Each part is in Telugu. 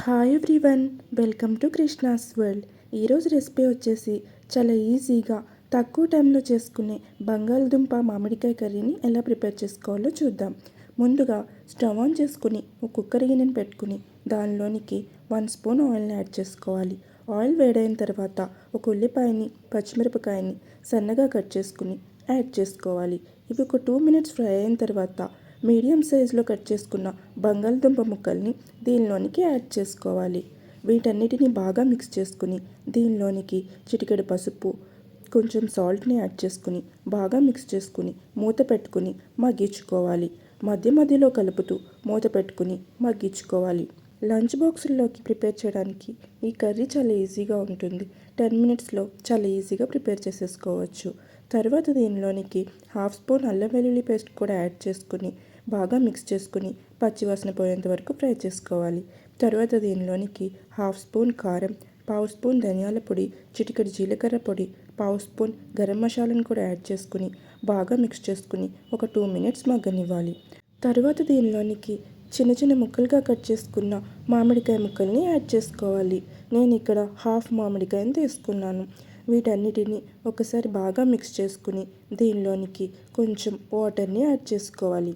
Hi everyone, welcome to Krishna's world. ఈరోజు రెసిపీ వచ్చేసి చాలా ఈజీగా తక్కువ టైంలో చేసుకునే బంగాళదుంప మామిడికాయ కర్రీని ఎలా ప్రిపేర్ చేసుకోవాలో చూద్దాం. ముందుగా స్టవ్ ఆన్ చేసుకుని ఒక కుక్కర్ గిన్నెని పెట్టుకుని దానిలోనికి 1 స్పూన్ ఆయిల్ని యాడ్ చేసుకోవాలి. ఆయిల్ వేడైన తర్వాత ఒక ఉల్లిపాయని, పచ్చిమిరపకాయని సన్నగా కట్ చేసుకుని యాడ్ చేసుకోవాలి. ఇవి ఒక 2 మినిట్స్ ఫ్రై అయిన తర్వాత మీడియం సైజులో కట్ చేసుకున్న బంగాళదుంప ముక్కల్ని దీనిలోనికి యాడ్ చేసుకోవాలి. వీటన్నిటిని బాగా మిక్స్ చేసుకుని దీనిలోనికి చిటికెడు పసుపు, కొంచెం సాల్ట్ని యాడ్ చేసుకుని బాగా మిక్స్ చేసుకుని మూత పెట్టుకుని మగ్గించుకోవాలి. మధ్య మధ్యలో కలుపుతూ మూత పెట్టుకుని మగ్గించుకోవాలి. లంచ్ బాక్సుల్లోకి ప్రిపేర్ చేయడానికి ఈ కర్రీ చాలా ఈజీగా ఉంటుంది. 10 మినిట్స్లో చాలా ఈజీగా ప్రిపేర్ చేసేసుకోవచ్చు. తర్వాత దీనిలోనికి 1/2 స్పూన్ అల్లం వెల్లుల్లి పేస్ట్ కూడా యాడ్ చేసుకుని బాగా మిక్స్ చేసుకుని పచ్చివాసన పోయేంత వరకు ఫ్రై చేసుకోవాలి. తర్వాత దీనిలోనికి 1/2 స్పూన్ కారం, 1/2 స్పూన్ ధనియాల పొడి, చిటికెడు జీలకర్ర పొడి, 1/2 స్పూన్ గరం మసాలాను కూడా యాడ్ చేసుకుని బాగా మిక్స్ చేసుకుని ఒక 2 మినిట్స్ మగ్గనివ్వాలి. తర్వాత దీనిలోనికి చిన్న చిన్న ముక్కలుగా కట్ చేసుకున్న మామిడికాయ ముక్కల్ని యాడ్ చేసుకోవాలి. నేను ఇక్కడ 1/2 మామిడికాయని తీసుకున్నాను. వీటన్నిటిని ఒకసారి బాగా మిక్స్ చేసుకుని దీనిలోనికి కొంచెం వాటర్ని యాడ్ చేసుకోవాలి.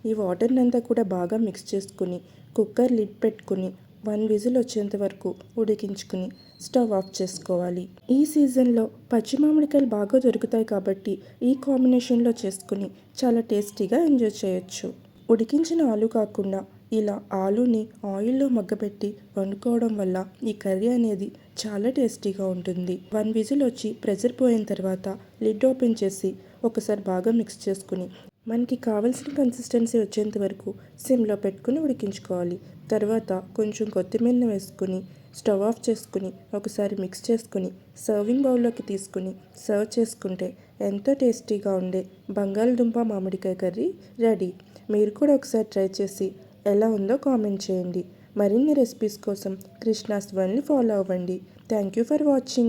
ఈ వాటర్ని అంతా కూడా బాగా మిక్స్ చేసుకుని కుక్కర్ లిడ్ పెట్టుకుని 1 విజిల్ వచ్చేంత వరకు ఉడికించుకుని స్టవ్ ఆఫ్ చేసుకోవాలి. ఈ సీజన్లో పచ్చి మామిడికాయలు బాగా దొరుకుతాయి కాబట్టి ఈ కాంబినేషన్లో చేసుకుని చాలా టేస్టీగా ఎంజాయ్ చేయొచ్చు. ఉడికించిన ఆలు కాకుండా ఇలా ఆలుని ఆయిల్లో మగ్గపెట్టి వండుకోవడం వల్ల ఈ కర్రీ అనేది చాలా టేస్టీగా ఉంటుంది. 1 విజిల్ వచ్చి ప్రెషర్ పోయిన తర్వాత లిడ్ ఓపెన్ చేసి ఒకసారి బాగా మిక్స్ చేసుకుని మనకి కావాల్సిన కన్సిస్టెన్సీ వచ్చేంత వరకు సిమ్లో పెట్టుకుని ఉడికించుకోవాలి. తర్వాత కొంచెం కొత్తిమీరని వేసుకుని స్టవ్ ఆఫ్ చేసుకుని ఒకసారి మిక్స్ చేసుకుని సర్వింగ్ బౌల్లోకి తీసుకుని సర్వ్ చేసుకుంటే ఎంతో టేస్టీగా ఉండే బంగాళదుంప మామిడికాయ కర్రీ రెడీ. మీరు కూడా ఒకసారి ట్రై చేసి ఎలా ఉందో కామెంట్ చేయండి. మరిన్ని రెసిపీస్ కోసం కృష్ణాస్ వరల్డ్ని ఫాలో అవ్వండి. Thank you for watching.